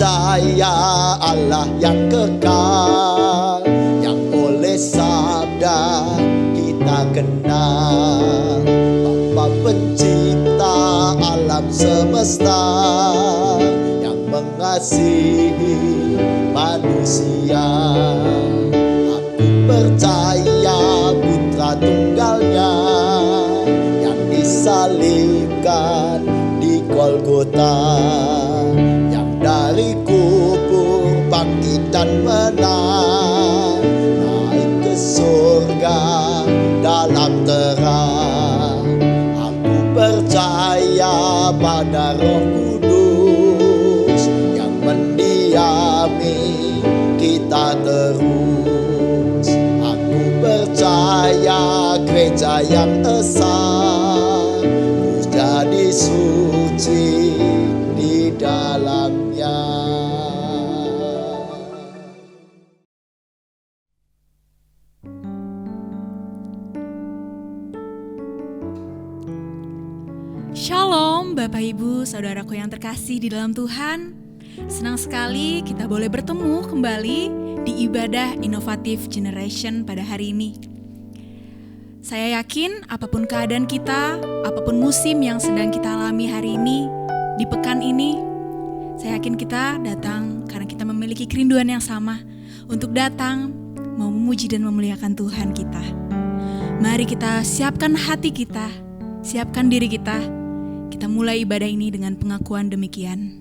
percaya Allah yang kekal, yang oleh sabda kita kenal. Bapa pencipta alam semesta, yang mengasihi manusia. Aku percaya putra tunggalnya yang disalibkan di Golgota, yang dari kubur bangkit dan menang, naik ke surga dalam terang. Aku percaya pada Roh Kudus yang mendiami kita terus. Aku percaya gereja yang esa, ku jadi suci di dalamnya. Shalom Bapak Ibu Saudaraku yang terkasih di dalam Tuhan. Senang sekali kita boleh bertemu kembali di ibadah Inovatif Generation pada hari ini. Saya yakin apapun keadaan kita, apapun musim yang sedang kita alami hari ini, di pekan ini, saya yakin kita datang karena kita memiliki kerinduan yang sama untuk datang mau memuji dan memuliakan Tuhan kita. Mari kita siapkan hati kita, siapkan diri kita. Kita mulai ibadah ini dengan pengakuan demikian.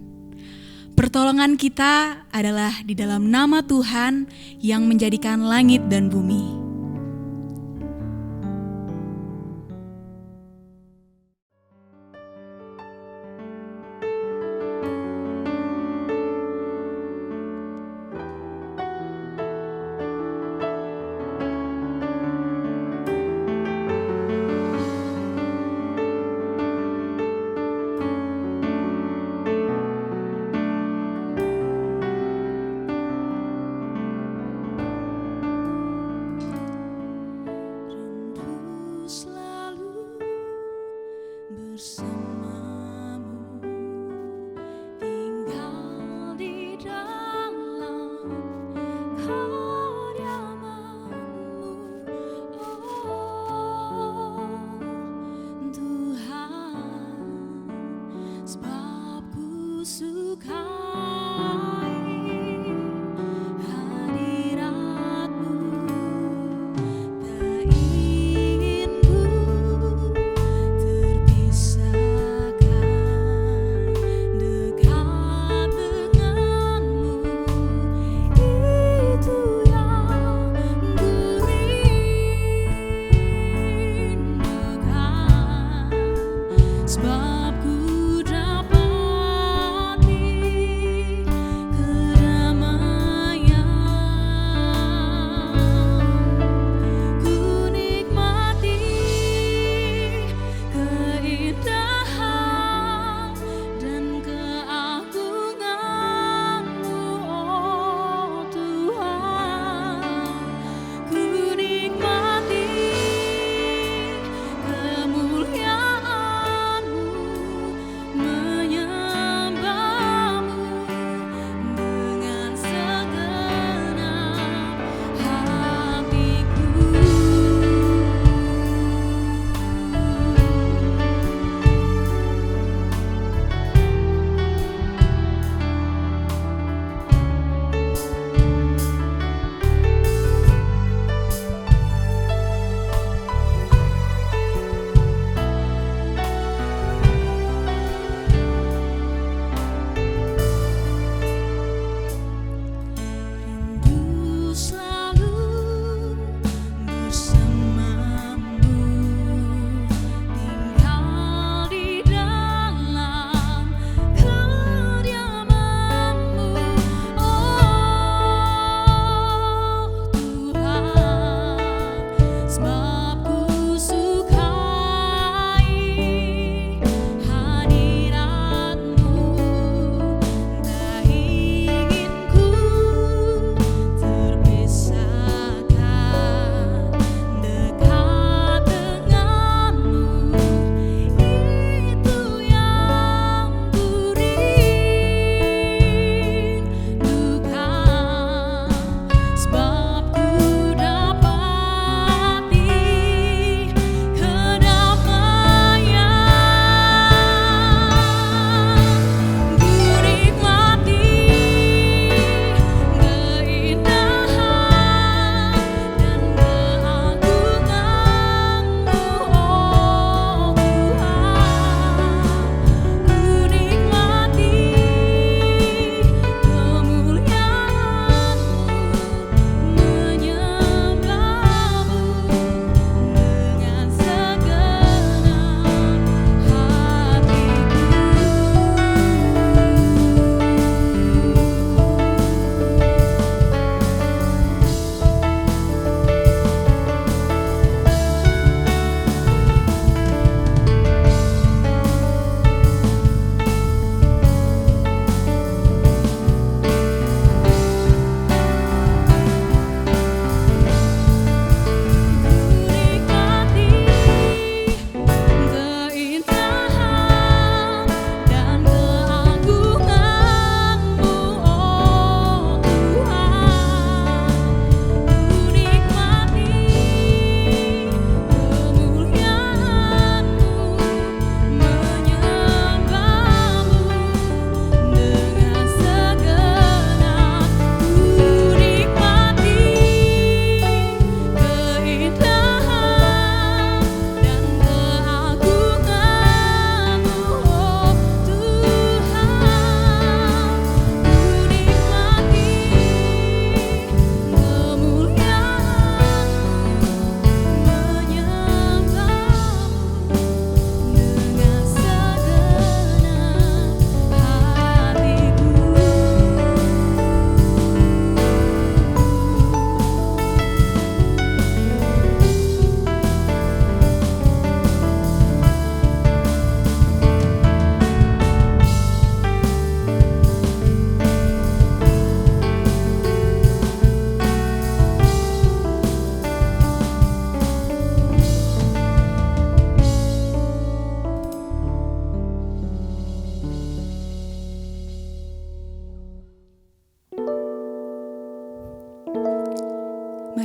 Pertolongan kita adalah di dalam nama Tuhan yang menjadikan langit dan bumi.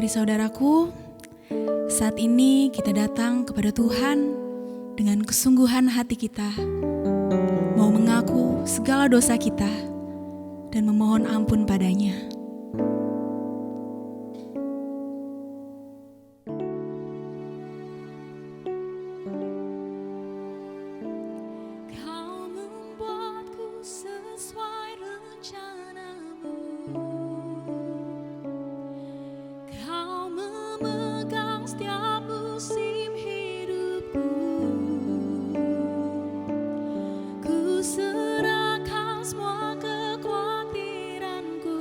Mari saudaraku, saat ini kita datang kepada Tuhan dengan kesungguhan hati kita, mau mengaku segala dosa kita dan memohon ampun padanya. Kau membuatku sesuai rencanamu. Kau memegang setiap musim hidupku. Ku serahkan semua kekhawatiranku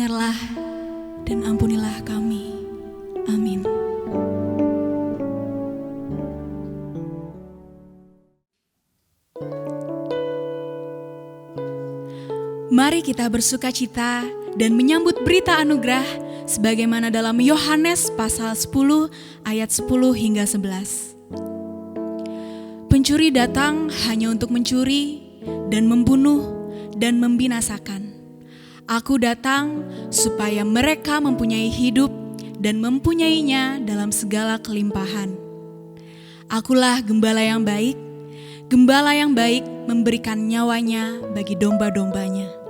dengarlah dan ampunilah kami. Amin. Mari kita bersukacita dan menyambut berita anugerah sebagaimana dalam Yohanes pasal 10 ayat 10 hingga 11. Pencuri datang hanya untuk mencuri dan membunuh dan membinasakan. Aku datang supaya mereka mempunyai hidup dan mempunyainya dalam segala kelimpahan. Akulah gembala yang baik. Gembala yang baik memberikan nyawanya bagi domba-dombanya.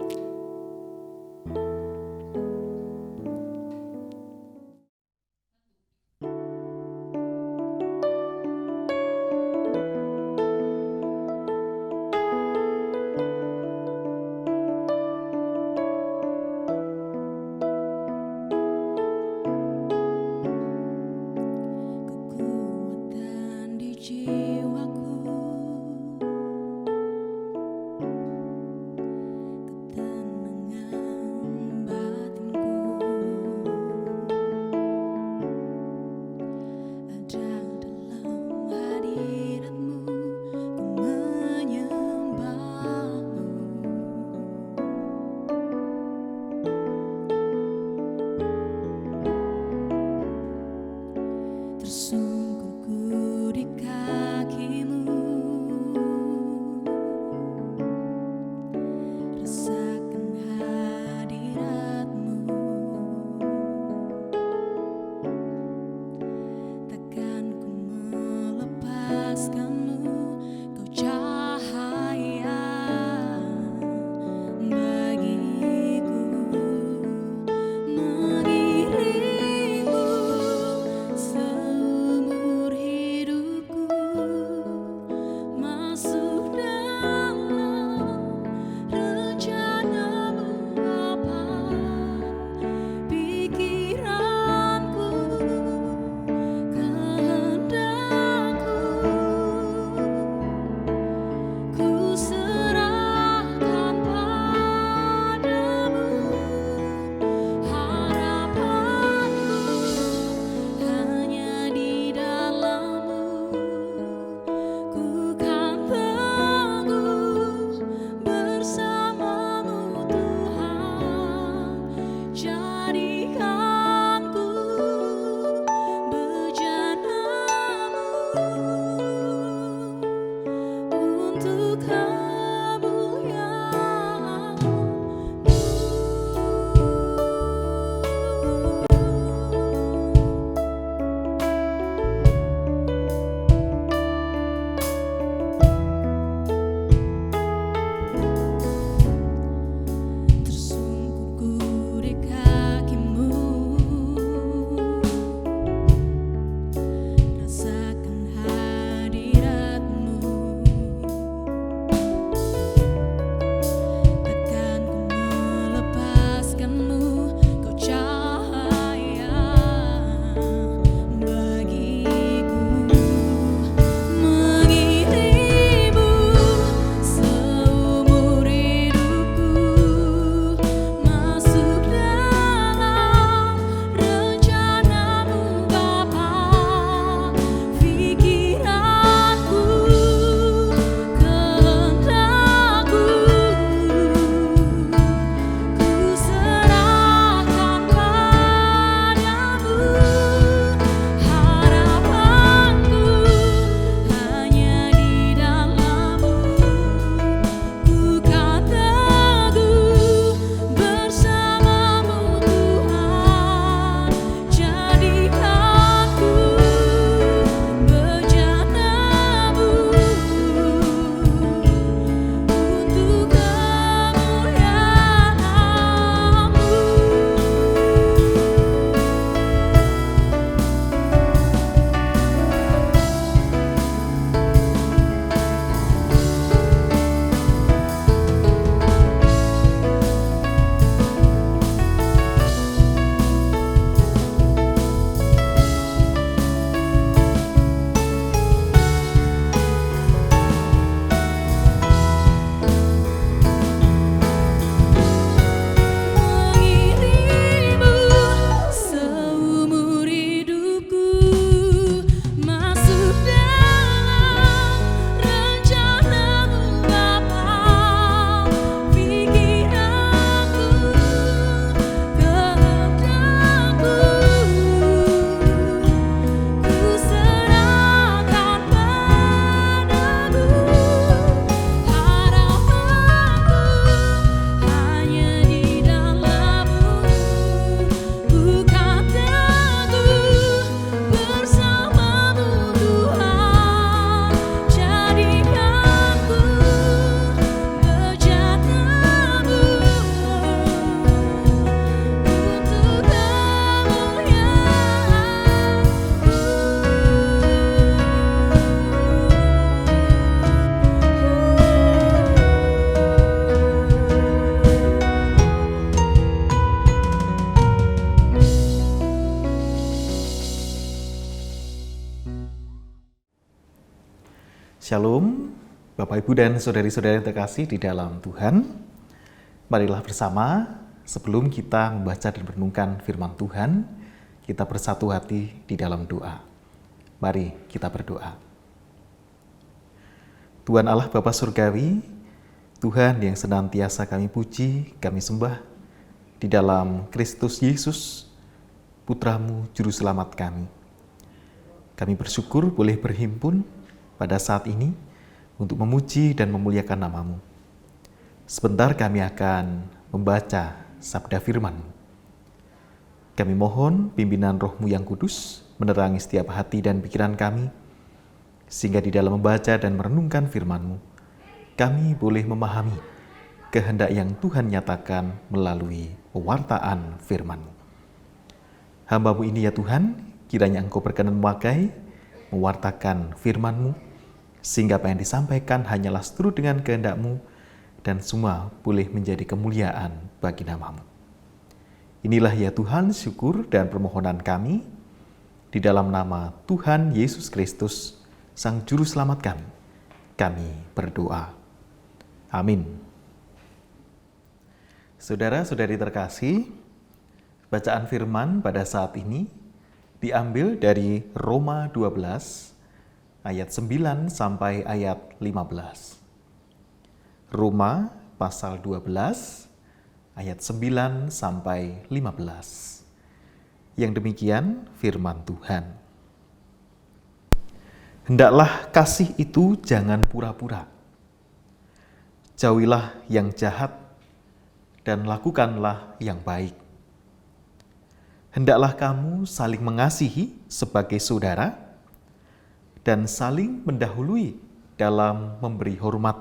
Shalom, Bapak Ibu dan saudari-saudari yang terkasih di dalam Tuhan. Marilah bersama sebelum kita membaca dan merenungkan firman Tuhan, kita bersatu hati di dalam doa. Mari kita berdoa. Tuhan Allah Bapa Surgawi, Tuhan yang senantiasa kami puji, kami sembah di dalam Kristus Yesus, Putra-Mu, Juru Selamat kami. Kami bersyukur boleh berhimpun pada saat ini untuk memuji dan memuliakan nama-Mu. Sebentar kami akan membaca sabda firman-Mu. Kami mohon pimpinan Roh-Mu yang kudus menerangi setiap hati dan pikiran kami, sehingga di dalam membaca dan merenungkan firman-Mu, kami boleh memahami kehendak yang Tuhan nyatakan melalui pewartaan firman-Mu. Hamba-Mu ini ya Tuhan, kiranya Engkau berkenan memakai, mewartakan firman-Mu, sehingga apa yang disampaikan hanyalah seturut dengan kehendak-Mu dan semua boleh menjadi kemuliaan bagi nama-Mu. Inilah ya Tuhan syukur dan permohonan kami di dalam nama Tuhan Yesus Kristus, Sang Juru Selamat kami. Kami berdoa. Amin. Saudara-saudari terkasih, bacaan firman pada saat ini diambil dari Roma 12 ayat 9 sampai ayat 15. Roma pasal 12 ayat 9 sampai 15. Yang demikian firman Tuhan. Hendaklah kasih itu jangan pura-pura. Jauhilah yang jahat dan lakukanlah yang baik. Hendaklah kamu saling mengasihi sebagai saudara dan saling mendahului dalam memberi hormat.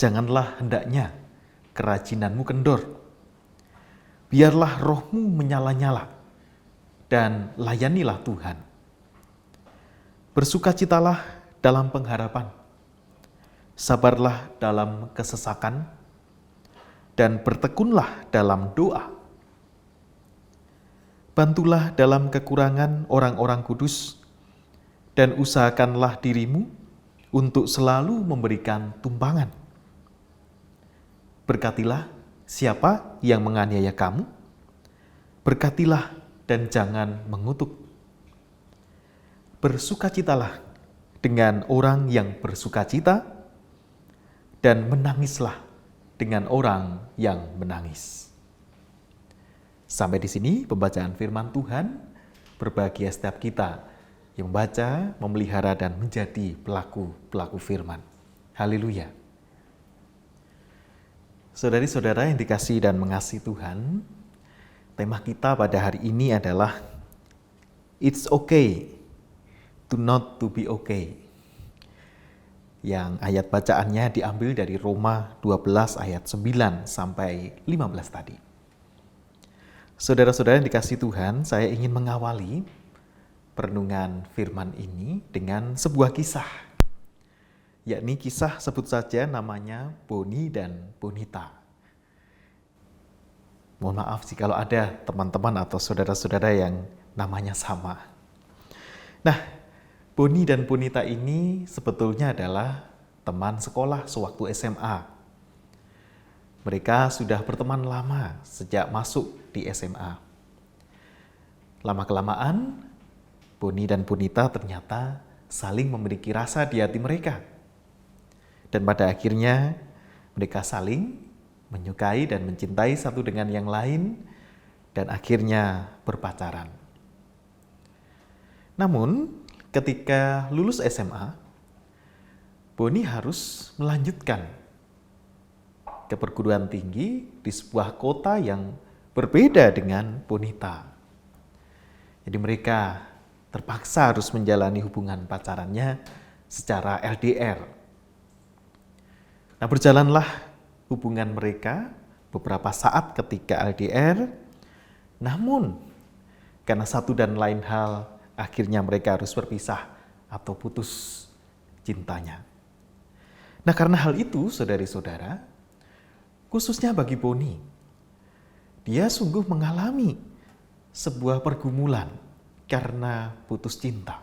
Janganlah hendaknya kerajinanmu kendor. Biarlah rohmu menyala-nyala dan layanilah Tuhan. Bersukacitalah dalam pengharapan. Sabarlah dalam kesesakan dan bertekunlah dalam doa. Bantulah dalam kekurangan orang-orang kudus dan usahakanlah dirimu untuk selalu memberikan tumpangan. Berkatilah siapa yang menganiaya kamu, berkatilah dan jangan mengutuk. Bersukacitalah dengan orang yang bersukacita, dan menangislah dengan orang yang menangis. Sampai di sini pembacaan firman Tuhan. Berbahagia setiap kita yang membaca, memelihara, dan menjadi pelaku firman. Haleluya. Saudari-saudara yang dikasihi dan mengasihi Tuhan, tema kita pada hari ini adalah It's okay to not to be okay. Yang ayat bacaannya diambil dari Roma 12 ayat 9 sampai 15 tadi. Saudara-saudara yang dikasihi Tuhan, saya ingin mengawali perenungan firman ini dengan sebuah kisah, yakni kisah sebut saja namanya Boni dan Bonita. Mohon maaf jika ada teman-teman atau saudara-saudara yang namanya sama. Nah, Boni dan Bonita ini sebetulnya adalah teman sekolah sewaktu SMA. Mereka sudah berteman lama sejak masuk di SMA. Lama-kelamaan, Boni dan Bonita ternyata saling memiliki rasa di hati mereka. Dan pada akhirnya mereka saling menyukai dan mencintai satu dengan yang lain dan akhirnya berpacaran. Namun ketika lulus SMA, Boni harus melanjutkan ke perguruan tinggi di sebuah kota yang berbeda dengan Bonita. Jadi mereka terpaksa harus menjalani hubungan pacarannya secara LDR. Nah, berjalanlah hubungan mereka beberapa saat ketika LDR, namun karena satu dan lain hal, akhirnya mereka harus berpisah atau putus cintanya. Nah, karena hal itu, saudari-saudara, khususnya bagi Boni, dia sungguh mengalami sebuah pergumulan karena putus cinta.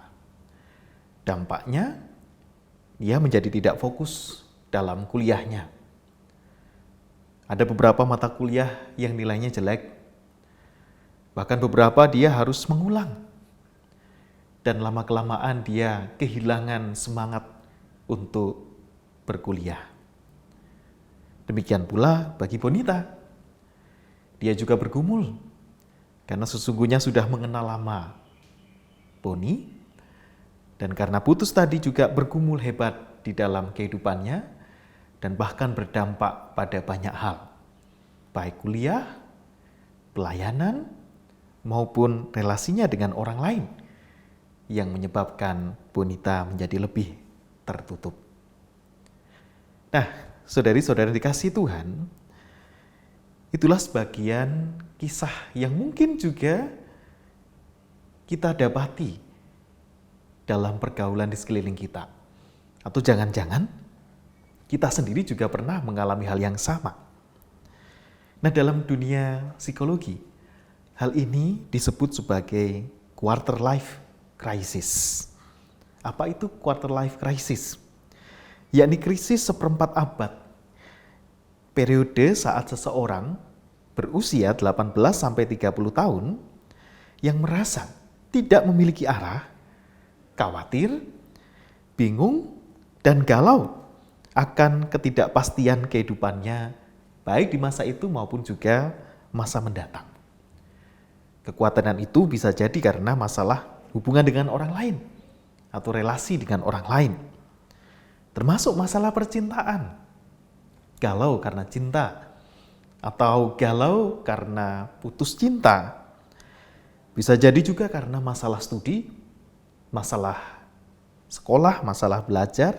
Dampaknya Ia menjadi tidak fokus dalam kuliahnya. Ada beberapa mata kuliah yang nilainya jelek, bahkan beberapa dia harus mengulang. Dan lama-kelamaan dia kehilangan semangat untuk berkuliah. Demikian pula bagi Bonita. Dia juga bergumul, karena sesungguhnya sudah mengenal lama Boni, dan karena putus tadi juga bergumul hebat di dalam kehidupannya, dan bahkan berdampak pada banyak hal, baik kuliah, pelayanan, maupun relasinya dengan orang lain, yang menyebabkan Bonita menjadi lebih tertutup. Nah, saudari-saudari dikasihi Tuhan, itulah sebagian kisah yang mungkin juga kita dapati dalam pergaulan di sekeliling kita. Atau jangan-jangan kita sendiri juga pernah mengalami hal yang sama. Nah, dalam dunia psikologi, hal ini disebut sebagai quarter life crisis. Apa itu quarter life crisis? Yakni krisis seperempat abad. Periode saat seseorang berusia 18-30 tahun yang merasa tidak memiliki arah, khawatir, bingung, dan galau akan ketidakpastian kehidupannya, baik di masa itu maupun juga masa mendatang. Kekuatan itu bisa jadi karena masalah hubungan dengan orang lain atau relasi dengan orang lain, termasuk masalah percintaan, galau karena cinta, atau galau karena putus cinta. Bisa jadi juga karena masalah studi, masalah sekolah, masalah belajar,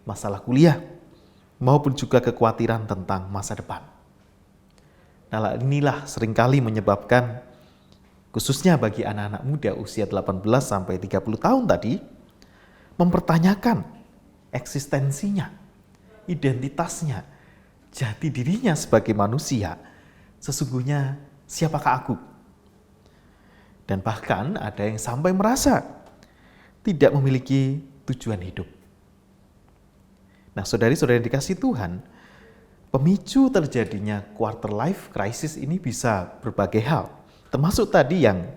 masalah kuliah, maupun juga kekhawatiran tentang masa depan. Nah, inilah seringkali menyebabkan, khususnya bagi anak-anak muda usia 18-30 tahun tadi, mempertanyakan eksistensinya, identitasnya, jati dirinya sebagai manusia. Sesungguhnya siapakah aku? Dan bahkan ada yang sampai merasa tidak memiliki tujuan hidup. Nah, saudari-saudari yang dikasihi Tuhan, pemicu terjadinya quarter life crisis ini bisa berbagai hal. Termasuk tadi yang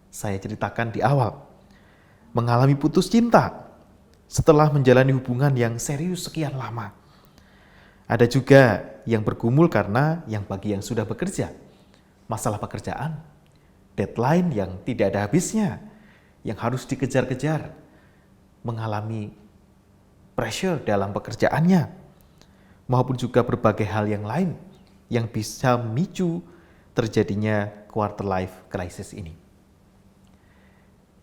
saya ceritakan di awal. Mengalami putus cinta setelah menjalani hubungan yang serius sekian lama. Ada juga yang bergumul karena yang bagi yang sudah bekerja, masalah pekerjaan, deadline yang tidak ada habisnya, yang harus dikejar-kejar, mengalami pressure dalam pekerjaannya, maupun juga berbagai hal yang lain yang bisa memicu terjadinya quarter life crisis ini.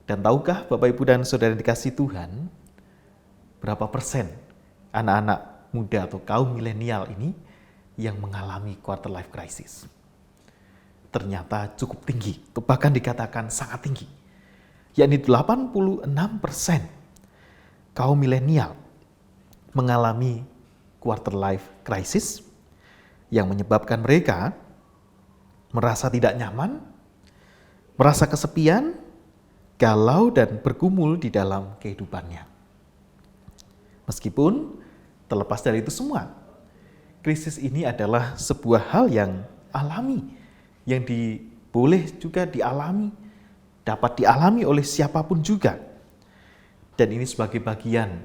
Dan tahukah Bapak Ibu dan Saudara dikasihi Tuhan, berapa persen anak-anak muda atau kaum milenial ini yang mengalami quarter life crisis? Ternyata cukup tinggi, bahkan dikatakan sangat tinggi. Yakni 86% kaum milenial mengalami quarter life crisis yang menyebabkan mereka merasa tidak nyaman, merasa kesepian, galau, dan bergumul di dalam kehidupannya. Meskipun terlepas dari itu semua, krisis ini adalah sebuah hal yang alami, yang boleh juga dialami, dapat dialami oleh siapapun juga. Dan ini sebagai bagian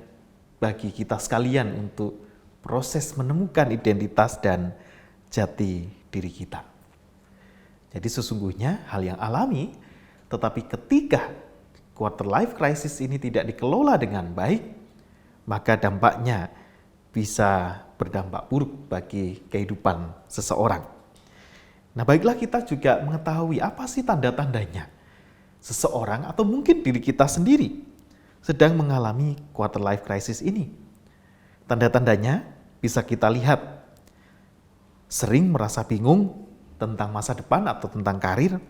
bagi kita sekalian untuk proses menemukan identitas dan jati diri kita. Jadi sesungguhnya hal yang alami, tetapi ketika quarter life crisis ini tidak dikelola dengan baik, maka dampaknya bisa berdampak buruk bagi kehidupan seseorang. Nah, baiklah kita juga mengetahui apa sih tanda-tandanya seseorang atau mungkin diri kita sendiri sedang mengalami quarter life crisis ini. Tanda-tandanya bisa kita lihat: sering merasa bingung tentang masa depan atau tentang karir,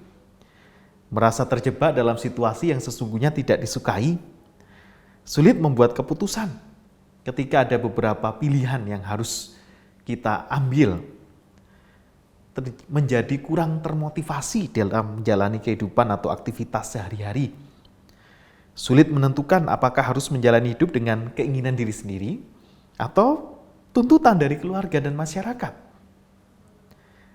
merasa terjebak dalam situasi yang sesungguhnya tidak disukai, sulit membuat keputusan ketika ada beberapa pilihan yang harus kita ambil, menjadi kurang termotivasi dalam menjalani kehidupan atau aktivitas sehari-hari. Sulit menentukan apakah harus menjalani hidup dengan keinginan diri sendiri atau tuntutan dari keluarga dan masyarakat.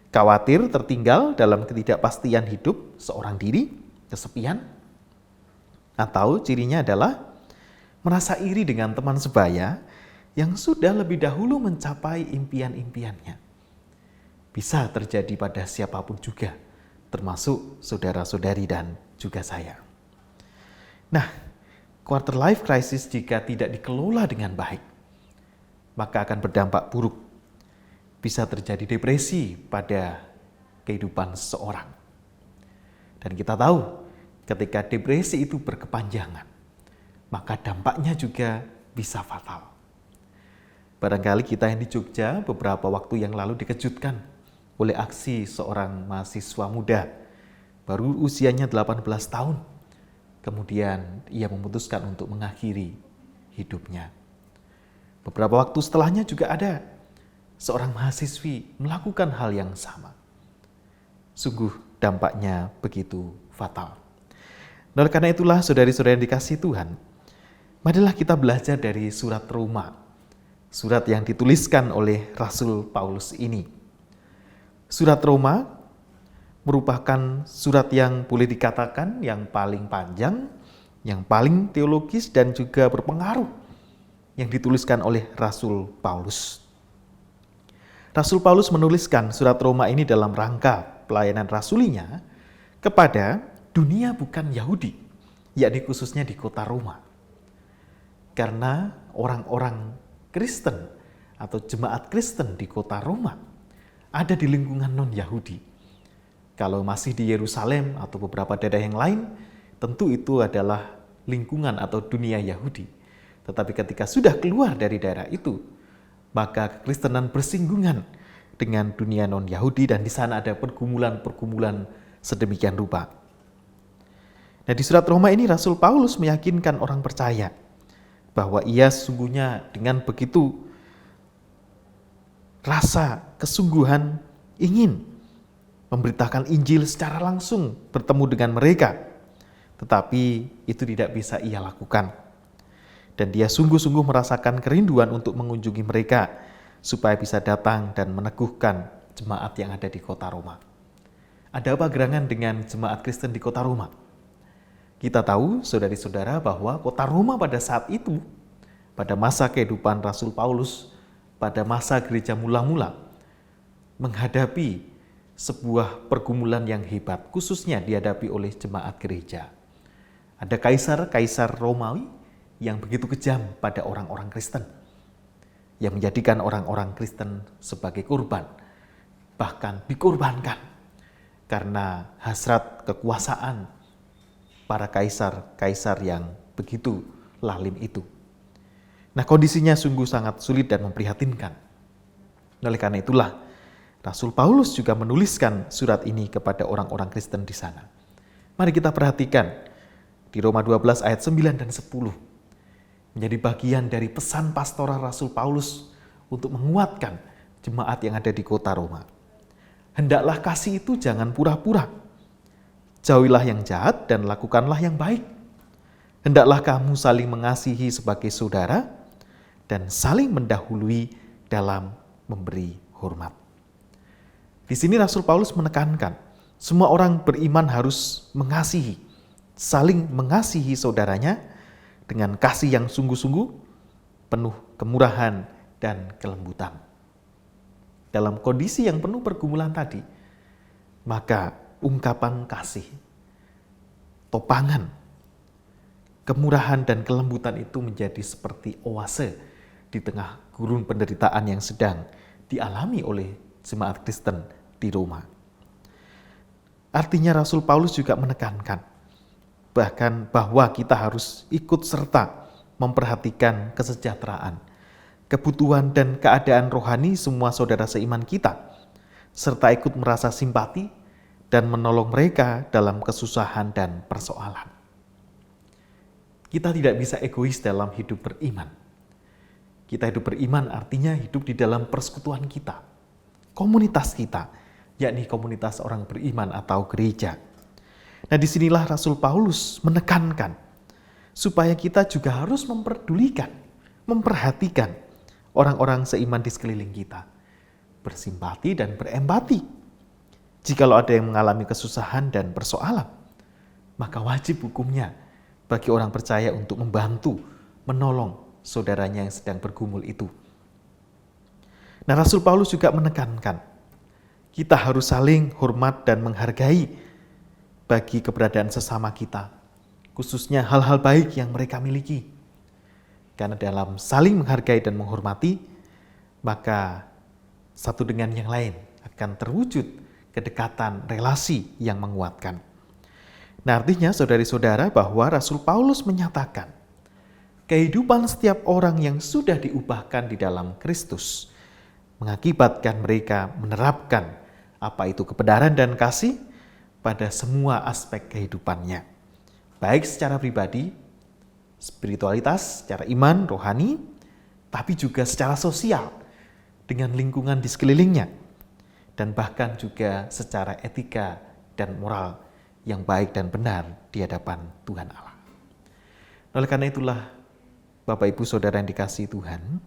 Khawatir tertinggal dalam ketidakpastian hidup seorang diri, kesepian, atau cirinya adalah merasa iri dengan teman sebaya yang sudah lebih dahulu mencapai impian-impiannya. Bisa terjadi pada siapapun juga, termasuk saudara-saudari dan juga saya. Nah, quarter life crisis jika tidak dikelola dengan baik, maka akan berdampak buruk. Bisa terjadi depresi pada kehidupan seseorang. Dan kita tahu, ketika depresi itu berkepanjangan, maka dampaknya juga bisa fatal. Barangkali kita yang di Jogja beberapa waktu yang lalu dikejutkan oleh aksi seorang mahasiswa muda, baru usianya 18 tahun. Kemudian ia memutuskan untuk mengakhiri hidupnya. Beberapa waktu setelahnya juga ada seorang mahasiswi melakukan hal yang sama. Sungguh dampaknya begitu fatal. Oleh karena itulah saudari-saudari yang dikasihi Tuhan, marilah kita belajar dari surat Roma. Surat yang dituliskan oleh Rasul Paulus ini. Surat Roma merupakan surat yang boleh dikatakan yang paling panjang, yang paling teologis dan juga berpengaruh yang dituliskan oleh Rasul Paulus. Rasul Paulus menuliskan surat Roma ini dalam rangka pelayanan rasulinya kepada dunia bukan Yahudi, yakni khususnya di kota Roma. Karena orang-orang Kristen atau jemaat Kristen di kota Roma ada di lingkungan non-Yahudi. Kalau masih di Yerusalem atau beberapa daerah yang lain, tentu itu adalah lingkungan atau dunia Yahudi. Tetapi ketika sudah keluar dari daerah itu, maka kekristenan bersinggungan dengan dunia non-Yahudi dan di sana ada pergumulan-pergumulan sedemikian rupa. Nah, di surat Roma ini Rasul Paulus meyakinkan orang percaya bahwa ia sesungguhnya dengan begitu rasa kesungguhan ingin memberitakan Injil secara langsung bertemu dengan mereka. Tetapi itu tidak bisa ia lakukan. Dan dia sungguh-sungguh merasakan kerinduan untuk mengunjungi mereka supaya bisa datang dan meneguhkan jemaat yang ada di kota Roma. Ada apa gerangan dengan jemaat Kristen di kota Roma? Kita tahu, saudari-saudara, bahwa kota Roma pada saat itu, pada masa kehidupan Rasul Paulus, pada masa gereja mula-mula, menghadapi sebuah pergumulan yang hebat, khususnya dihadapi oleh jemaat gereja. Ada kaisar Romawi yang begitu kejam pada orang-orang Kristen, yang menjadikan orang-orang Kristen sebagai korban, bahkan dikorbankan karena hasrat kekuasaan para kaisar yang begitu lalim itu. Nah, kondisinya sungguh sangat sulit dan memprihatinkan. Oleh karena itulah, Rasul Paulus juga menuliskan surat ini kepada orang-orang Kristen di sana. Mari kita perhatikan di Roma 12 ayat 9 dan 10. Menjadi bagian dari pesan pastoral Rasul Paulus untuk menguatkan jemaat yang ada di kota Roma. Hendaklah kasih itu jangan pura-pura. Jauhilah yang jahat dan lakukanlah yang baik. Hendaklah kamu saling mengasihi sebagai saudara dan saling mendahului dalam memberi hormat. Di sini Rasul Paulus menekankan, semua orang beriman harus mengasihi, saling mengasihi saudaranya dengan kasih yang sungguh-sungguh, penuh kemurahan dan kelembutan. Dalam kondisi yang penuh pergumulan tadi, maka ungkapan kasih, topangan, kemurahan dan kelembutan itu menjadi seperti oase di tengah gurun penderitaan yang sedang dialami oleh jemaat Kristen di Roma. Artinya Rasul Paulus juga menekankan bahkan bahwa kita harus ikut serta memperhatikan kesejahteraan, kebutuhan dan keadaan rohani semua saudara seiman kita, serta ikut merasa simpati dan menolong mereka dalam kesusahan dan persoalan. Kita tidak bisa egois dalam hidup beriman. Kita hidup beriman artinya hidup di dalam persekutuan kita, komunitas kita, yakni komunitas orang beriman atau gereja. Nah, disinilah Rasul Paulus menekankan supaya kita juga harus memperdulikan, memperhatikan orang-orang seiman di sekeliling kita, bersimpati dan berempati. Jikalau ada yang mengalami kesusahan dan persoalan, maka wajib hukumnya bagi orang percaya untuk membantu, menolong saudaranya yang sedang bergumul itu. Nah, Rasul Paulus juga menekankan, kita harus saling hormat dan menghargai bagi keberadaan sesama kita, khususnya hal-hal baik yang mereka miliki. Karena dalam saling menghargai dan menghormati, maka satu dengan yang lain akan terwujud kedekatan relasi yang menguatkan. Nah, artinya saudari-saudara bahwa Rasul Paulus menyatakan kehidupan setiap orang yang sudah diubahkan di dalam Kristus mengakibatkan mereka menerapkan apa itu kebenaran dan kasih pada semua aspek kehidupannya, baik secara pribadi, spiritualitas, secara iman, rohani, tapi juga secara sosial dengan lingkungan di sekelilingnya, dan bahkan juga secara etika dan moral yang baik dan benar di hadapan Tuhan Allah. Oleh karena itulah, Bapak Ibu Saudara yang dikasihi Tuhan,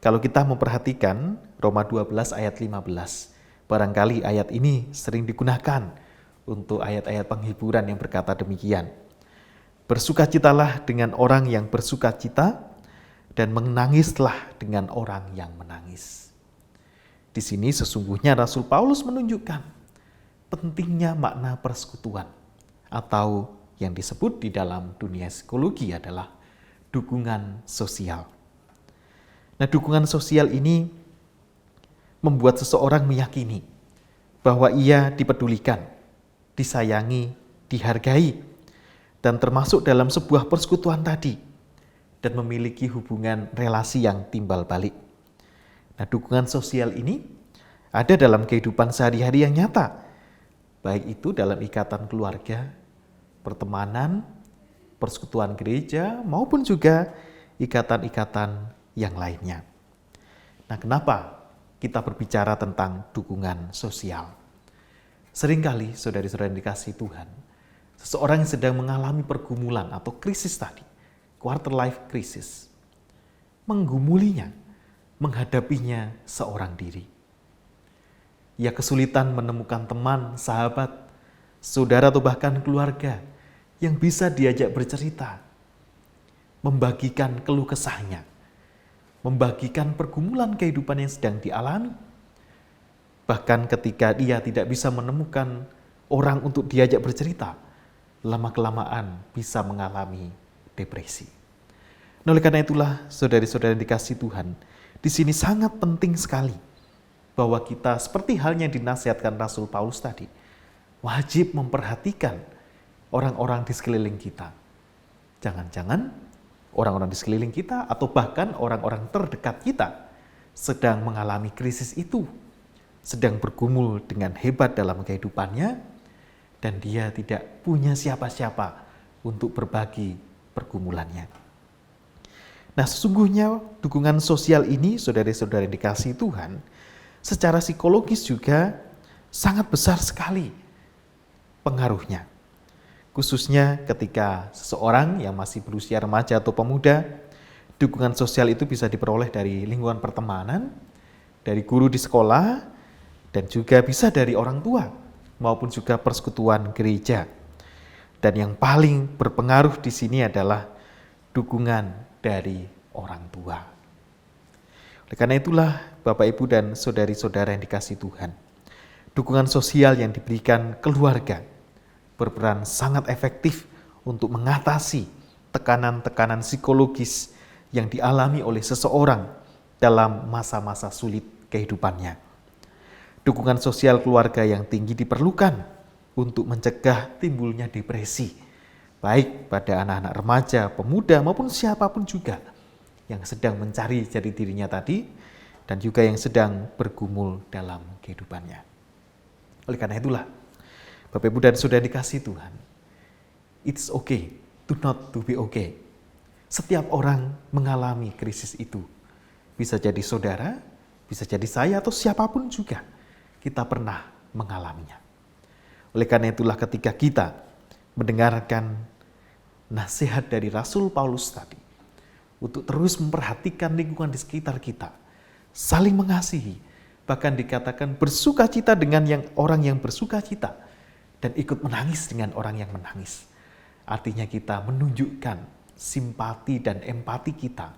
kalau kita memperhatikan Roma 12 ayat 15, barangkali ayat ini sering digunakan untuk ayat-ayat penghiburan yang berkata demikian. Bersukacitalah dengan orang yang bersukacita dan menangislah dengan orang yang menangis. Di sini sesungguhnya Rasul Paulus menunjukkan pentingnya makna persekutuan atau yang disebut di dalam dunia psikologi adalah dukungan sosial. Nah, dukungan sosial ini membuat seseorang meyakini bahwa ia dipedulikan, disayangi, dihargai, dan termasuk dalam sebuah persekutuan tadi, dan memiliki hubungan relasi yang timbal balik. Nah, dukungan sosial ini ada dalam kehidupan sehari-hari yang nyata, baik itu dalam ikatan keluarga, pertemanan, persekutuan gereja, maupun juga ikatan-ikatan yang lainnya. Nah, kenapa kita berbicara tentang dukungan sosial? Seringkali saudari-saudari yang dikasihi Tuhan, seseorang yang sedang mengalami pergumulan atau krisis tadi, quarter life crisis, menggumulinya, menghadapinya seorang diri. Ia kesulitan menemukan teman, sahabat, saudara atau bahkan keluarga yang bisa diajak bercerita, membagikan keluh kesahnya, membagikan pergumulan kehidupan yang sedang dialami. Bahkan ketika dia tidak bisa menemukan orang untuk diajak bercerita, lama-kelamaan bisa mengalami depresi. Nah, oleh karena itulah saudari-saudari yang dikasihi Tuhan, di sini sangat penting sekali bahwa kita seperti halnya dinasihatkan Rasul Paulus tadi, wajib memperhatikan orang-orang di sekeliling kita. Jangan-jangan orang-orang di sekeliling kita atau bahkan orang-orang terdekat kita sedang mengalami krisis itu, sedang bergumul dengan hebat dalam kehidupannya, dan dia tidak punya siapa-siapa untuk berbagi pergumulannya. Nah, sesungguhnya dukungan sosial ini, saudara-saudara yang dikasihi Tuhan, secara psikologis juga sangat besar sekali pengaruhnya. Khususnya ketika seseorang yang masih berusia remaja atau pemuda, dukungan sosial itu bisa diperoleh dari lingkungan pertemanan, dari guru di sekolah, dan juga bisa dari orang tua, maupun juga persekutuan gereja. Dan yang paling berpengaruh di sini adalah dukungan dari orang tua. Oleh karena itulah, Bapak, Ibu, dan saudari-saudara yang dikasihi Tuhan, dukungan sosial yang diberikan keluarga berperan sangat efektif untuk mengatasi tekanan-tekanan psikologis yang dialami oleh seseorang dalam masa-masa sulit kehidupannya. Dukungan sosial keluarga yang tinggi diperlukan untuk mencegah timbulnya depresi, baik pada anak-anak remaja, pemuda, maupun siapapun juga yang sedang mencari jati dirinya tadi, dan juga yang sedang bergumul dalam kehidupannya. Oleh karena itulah, Bapak, Ibu, dan saudara dikasihi Tuhan, it's okay to not to be okay. Setiap orang mengalami krisis itu. Bisa jadi saudara, bisa jadi saya, atau siapapun juga kita pernah mengalaminya. Oleh karena itulah ketika kita mendengarkan nasihat dari Rasul Paulus tadi untuk terus memperhatikan lingkungan di sekitar kita, saling mengasihi, bahkan dikatakan bersukacita dengan orang yang bersukacita dan ikut menangis dengan orang yang menangis. Artinya kita menunjukkan simpati dan empati kita,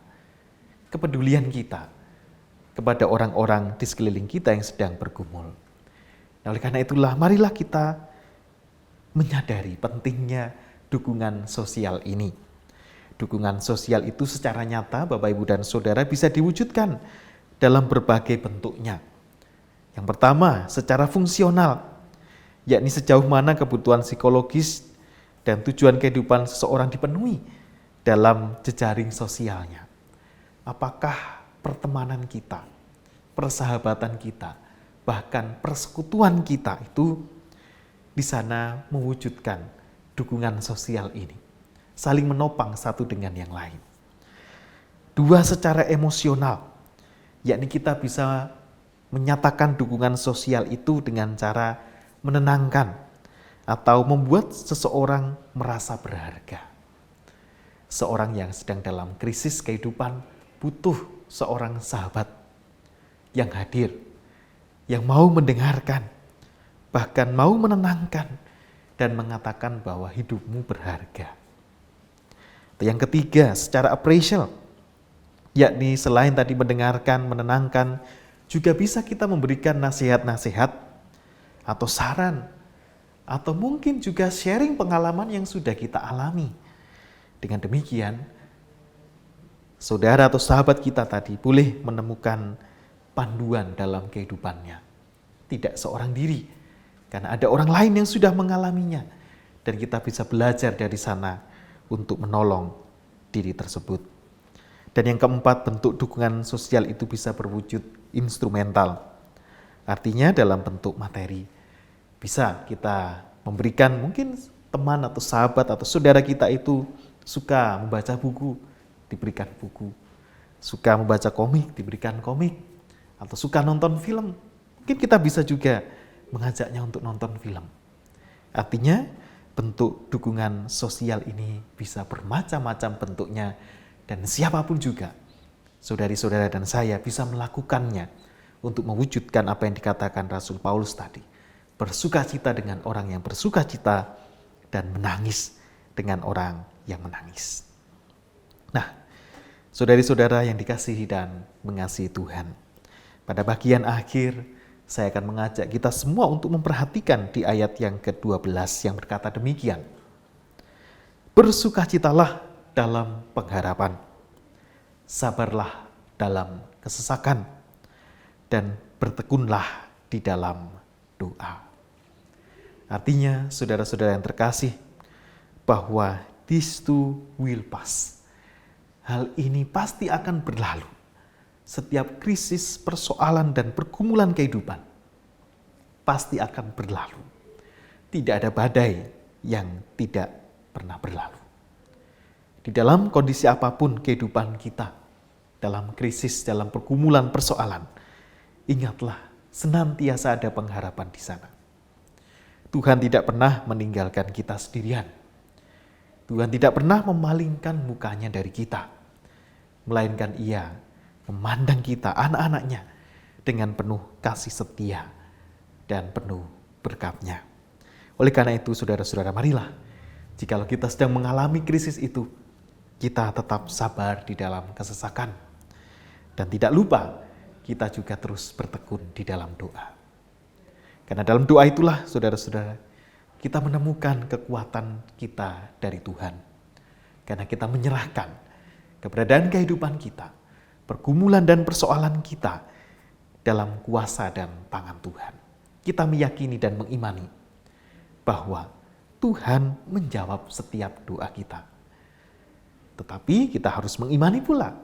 kepedulian kita kepada orang-orang di sekeliling kita yang sedang bergumul. Nah, oleh karena itulah marilah kita menyadari pentingnya dukungan sosial ini. Dukungan sosial itu secara nyata Bapak Ibu dan Saudara bisa diwujudkan dalam berbagai bentuknya. Yang pertama, secara fungsional, yakni sejauh mana kebutuhan psikologis dan tujuan kehidupan seseorang dipenuhi dalam jejaring sosialnya. Apakah pertemanan kita, persahabatan kita, bahkan persekutuan kita itu di sana mewujudkan dukungan sosial ini, saling menopang satu dengan yang lain. Dua, secara emosional, yakni kita bisa menyatakan dukungan sosial itu dengan cara menenangkan atau membuat seseorang merasa berharga. Seorang yang sedang dalam krisis kehidupan butuh seorang sahabat yang hadir, yang mau mendengarkan, bahkan mau menenangkan dan mengatakan bahwa hidupmu berharga. Yang ketiga, secara appraisal, yakni selain tadi mendengarkan, menenangkan, juga bisa kita memberikan nasihat-nasihat atau saran, atau mungkin juga sharing pengalaman yang sudah kita alami. Dengan demikian, saudara atau sahabat kita tadi boleh menemukan panduan dalam kehidupannya. Tidak seorang diri, karena ada orang lain yang sudah mengalaminya. Dan kita bisa belajar dari sana untuk menolong diri tersebut. Dan yang keempat, bentuk dukungan sosial itu bisa berwujud instrumental. Artinya dalam bentuk materi. Bisa kita memberikan, mungkin teman atau sahabat atau saudara kita itu suka membaca buku, diberikan buku. Suka membaca komik, diberikan komik. Atau suka nonton film, mungkin kita bisa juga mengajaknya untuk nonton film. Artinya bentuk dukungan sosial ini bisa bermacam-macam bentuknya. Dan siapapun juga, saudari-saudara dan saya bisa melakukannya untuk mewujudkan apa yang dikatakan Rasul Paulus tadi. Bersukacita dengan orang yang bersukacita dan menangis dengan orang yang menangis. Nah, saudari-saudara yang dikasihi dan mengasihi Tuhan, pada bagian akhir saya akan mengajak kita semua untuk memperhatikan di ayat yang ke-12 yang berkata demikian. Bersukacitalah dalam pengharapan, sabarlah dalam kesesakan, dan bertekunlah di dalam doa. Artinya, saudara-saudara yang terkasih, bahwa this too will pass. Hal ini pasti akan berlalu. Setiap krisis, persoalan, dan pergumulan kehidupan pasti akan berlalu. Tidak ada badai yang tidak pernah berlalu. Di dalam kondisi apapun kehidupan kita, dalam krisis, dalam pergumulan persoalan, ingatlah senantiasa ada pengharapan di sana. Tuhan tidak pernah meninggalkan kita sendirian. Tuhan tidak pernah memalingkan mukanya dari kita, melainkan Ia memandang kita, anak-anaknya, dengan penuh kasih setia dan penuh berkat-Nya. Oleh karena itu, saudara-saudara, marilah, jikalau kita sedang mengalami krisis itu, kita tetap sabar di dalam kesesakan. Dan tidak lupa, kita juga terus bertekun di dalam doa. Karena dalam doa itulah, saudara-saudara, kita menemukan kekuatan kita dari Tuhan. Karena kita menyerahkan keberadaan kehidupan kita, pergumulan dan persoalan kita dalam kuasa dan tangan Tuhan. Kita meyakini dan mengimani bahwa Tuhan menjawab setiap doa kita. Tetapi kita harus mengimani pula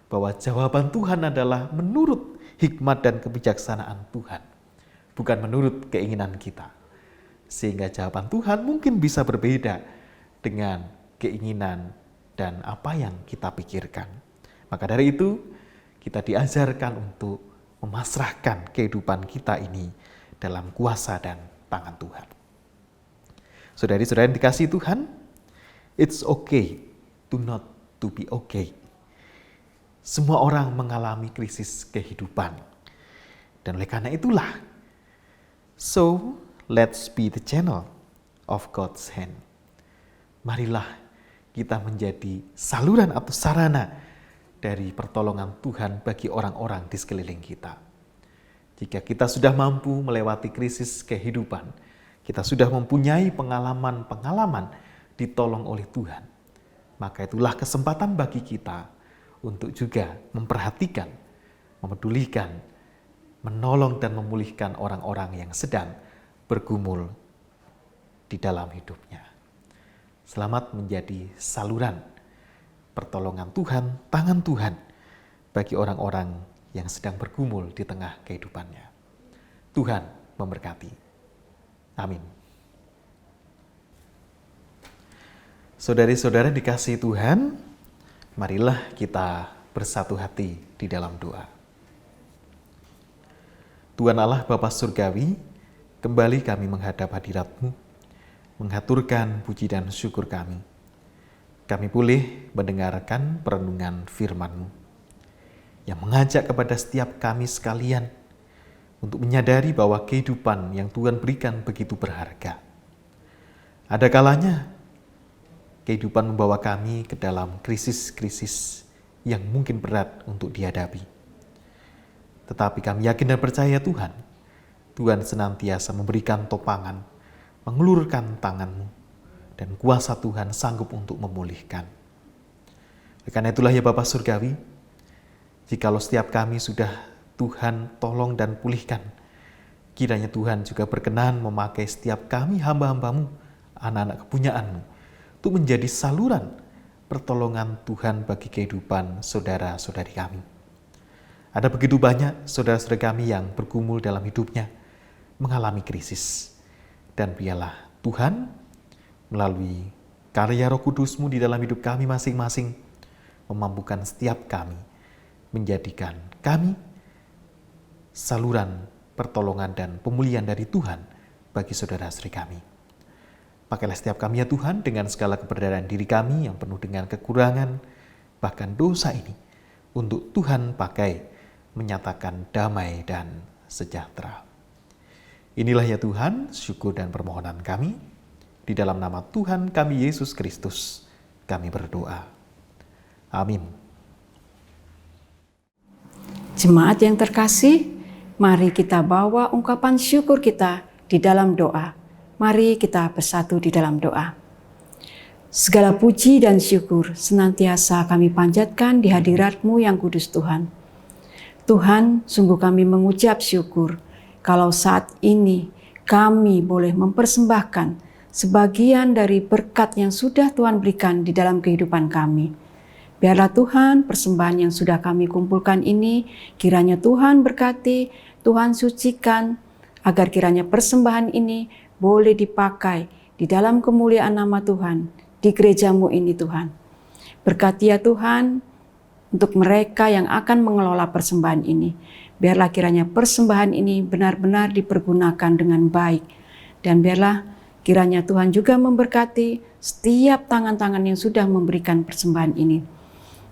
bahwa jawaban Tuhan adalah menurut hikmat dan kebijaksanaan Tuhan, bukan menurut keinginan kita. Sehingga jawaban Tuhan mungkin bisa berbeda dengan keinginan dan apa yang kita pikirkan. Maka dari itu, kita diajarkan untuk memasrahkan kehidupan kita ini dalam kuasa dan tangan Tuhan. Saudari-saudari yang dikasihi Tuhan, It's okay to not to be okay. Semua orang mengalami krisis kehidupan. Dan oleh karena itulah, so let's be the channel of God's hand. Marilah kita menjadi saluran atau sarana dari pertolongan Tuhan bagi orang-orang di sekeliling kita. Jika kita sudah mampu melewati krisis kehidupan, kita sudah mempunyai pengalaman-pengalaman ditolong oleh Tuhan, maka itulah kesempatan bagi kita untuk juga memperhatikan, memedulikan, menolong dan memulihkan orang-orang yang sedang bergumul di dalam hidupnya. Selamat menjadi saluran pertolongan Tuhan, tangan Tuhan bagi orang-orang yang sedang bergumul di tengah kehidupannya. Tuhan memberkati. Amin. Saudari-saudara dikasihi Tuhan, marilah kita bersatu hati di dalam doa. Tuhan Allah Bapa Surgawi, kembali kami menghadap hadirat-Mu, mengaturkan puji dan syukur kami. Kami boleh mendengarkan perenungan firman-Mu yang mengajak kepada setiap kami sekalian untuk menyadari bahwa kehidupan yang Tuhan berikan begitu berharga. Ada kalanya kehidupan membawa kami ke dalam krisis-krisis yang mungkin berat untuk dihadapi. Tetapi kami yakin dan percaya Tuhan senantiasa memberikan topangan, mengulurkan tangan-Mu, dan kuasa Tuhan sanggup untuk memulihkan. Karena itulah ya Bapa Surgawi, jikalau setiap kami sudah Tuhan tolong dan pulihkan, kiranya Tuhan juga berkenan memakai setiap kami hamba-hamba-Mu, anak-anak kepunyaan-Mu, untuk menjadi saluran pertolongan Tuhan bagi kehidupan saudara-saudari kami. Ada begitu banyak saudara-saudara kami yang bergumul dalam hidupnya, mengalami krisis. Dan biarlah Tuhan melalui karya Roh Kudus-Mu di dalam hidup kami masing-masing, memampukan setiap kami, menjadikan kami saluran pertolongan dan pemulihan dari Tuhan bagi saudara-saudari kami. Pakailah setiap kami ya Tuhan dengan segala keberadaan diri kami yang penuh dengan kekurangan, bahkan dosa ini, untuk Tuhan pakai menyatakan damai dan sejahtera. Inilah ya Tuhan, syukur dan permohonan kami. Di dalam nama Tuhan kami Yesus Kristus, kami berdoa. Amin. Jemaat yang terkasih, mari kita bawa ungkapan syukur kita di dalam doa. Mari kita bersatu di dalam doa. Segala puji dan syukur senantiasa kami panjatkan di hadirat-Mu yang kudus Tuhan. Tuhan, sungguh kami mengucap syukur kalau saat ini kami boleh mempersembahkan sebagian dari berkat yang sudah Tuhan berikan di dalam kehidupan kami. Biarlah Tuhan persembahan yang sudah kami kumpulkan ini, kiranya Tuhan berkati, Tuhan sucikan, agar kiranya persembahan ini boleh dipakai di dalam kemuliaan nama Tuhan, di gereja-Mu ini Tuhan. Berkati ya Tuhan, untuk mereka yang akan mengelola persembahan ini. Biarlah kiranya persembahan ini benar-benar dipergunakan dengan baik. Dan biarlah kiranya Tuhan juga memberkati setiap tangan-tangan yang sudah memberikan persembahan ini.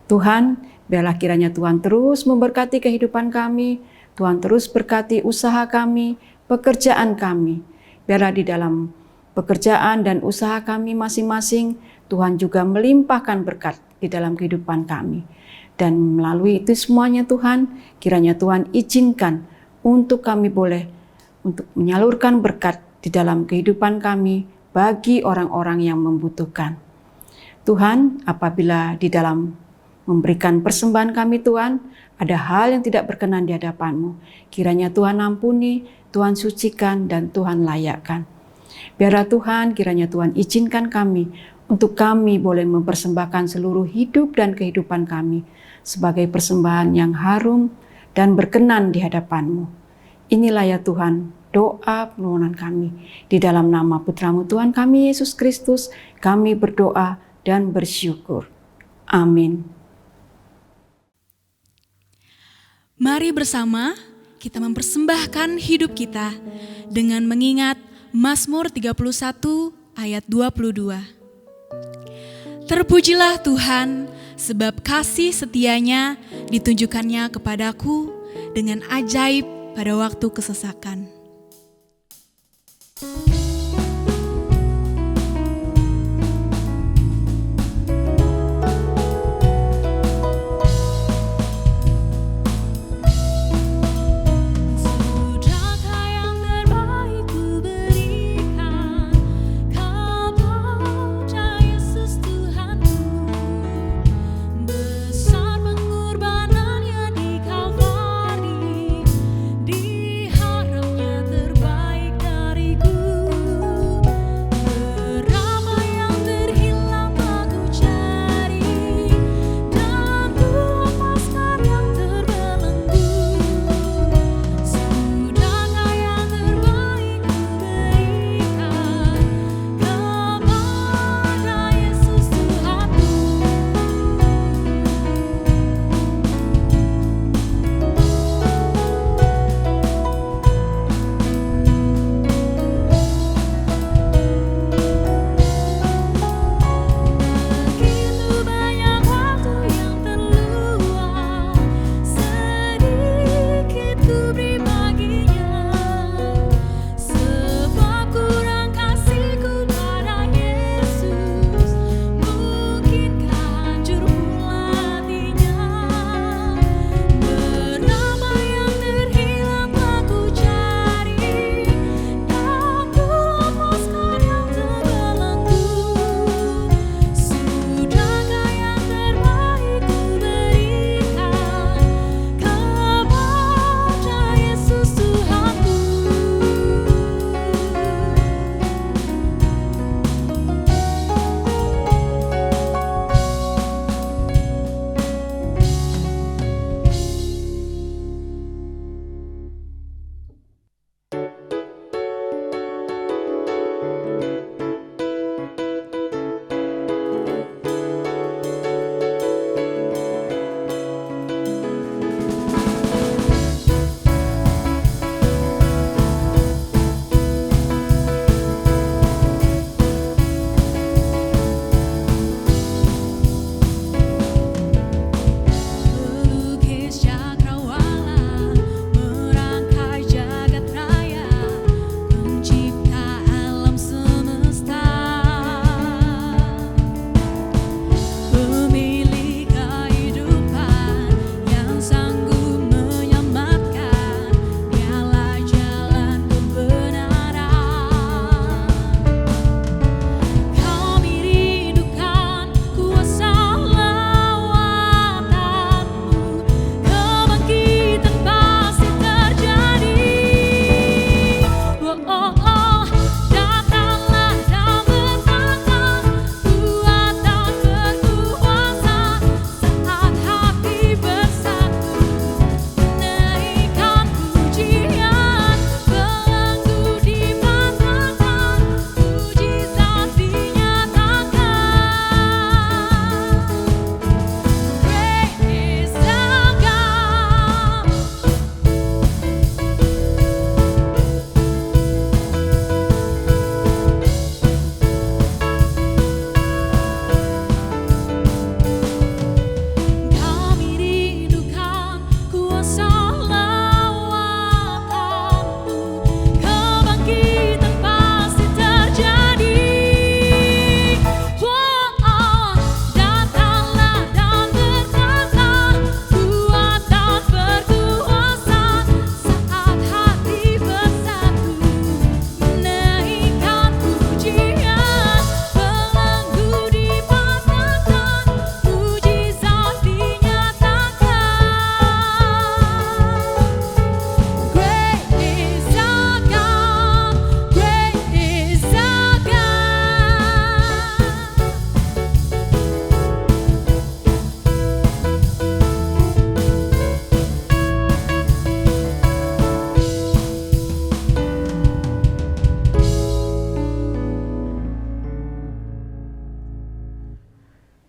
Tuhan, biarlah kiranya Tuhan terus memberkati kehidupan kami. Tuhan terus berkati usaha kami, pekerjaan kami. Biarlah di dalam pekerjaan dan usaha kami masing-masing, Tuhan juga melimpahkan berkat di dalam kehidupan kami. Dan melalui itu semuanya Tuhan, kiranya Tuhan izinkan untuk kami boleh untuk menyalurkan berkat di dalam kehidupan kami bagi orang-orang yang membutuhkan. Tuhan, apabila di dalam memberikan persembahan kami Tuhan, ada hal yang tidak berkenan di hadapan-Mu, kiranya Tuhan ampuni, Tuhan sucikan, dan Tuhan layakkan. Biarlah Tuhan, kiranya Tuhan izinkan kami untuk kami boleh mempersembahkan seluruh hidup dan kehidupan kami sebagai persembahan yang harum dan berkenan di hadapan-Mu. Inilah ya Tuhan, doa permohonan kami. Di dalam nama Putra-Mu Tuhan kami, Yesus Kristus, kami berdoa dan bersyukur. Amin. Mari bersama kita mempersembahkan hidup kita dengan mengingat Mazmur 31 ayat 22. Terpujilah Tuhan, sebab kasih setianya ditunjukkannya kepadaku dengan ajaib pada waktu kesesakan.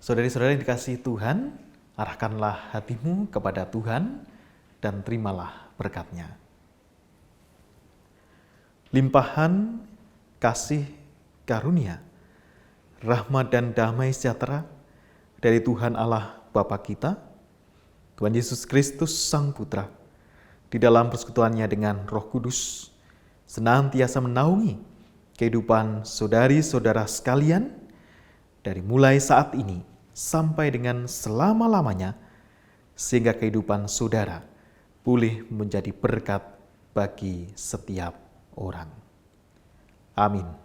Saudari-saudari yang dikasihi Tuhan, arahkanlah hatimu kepada Tuhan dan terimalah berkat-Nya. Limpahan kasih karunia, rahmat dan damai sejahtera dari Tuhan Allah Bapa kita, Tuhan Yesus Kristus Sang Putra, di dalam persekutuannya dengan Roh Kudus, senantiasa menaungi kehidupan saudari-saudara sekalian, dari mulai saat ini sampai dengan selama-lamanya, sehingga kehidupan saudara boleh menjadi berkat bagi setiap orang. Amin.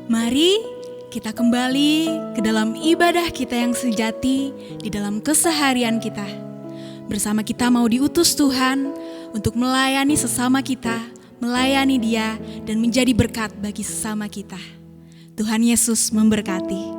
Mari kita kembali ke dalam ibadah kita yang sejati di dalam keseharian kita. Bersama kita mau diutus Tuhan untuk melayani sesama kita, melayani Dia dan menjadi berkat bagi sesama kita. Tuhan Yesus memberkati.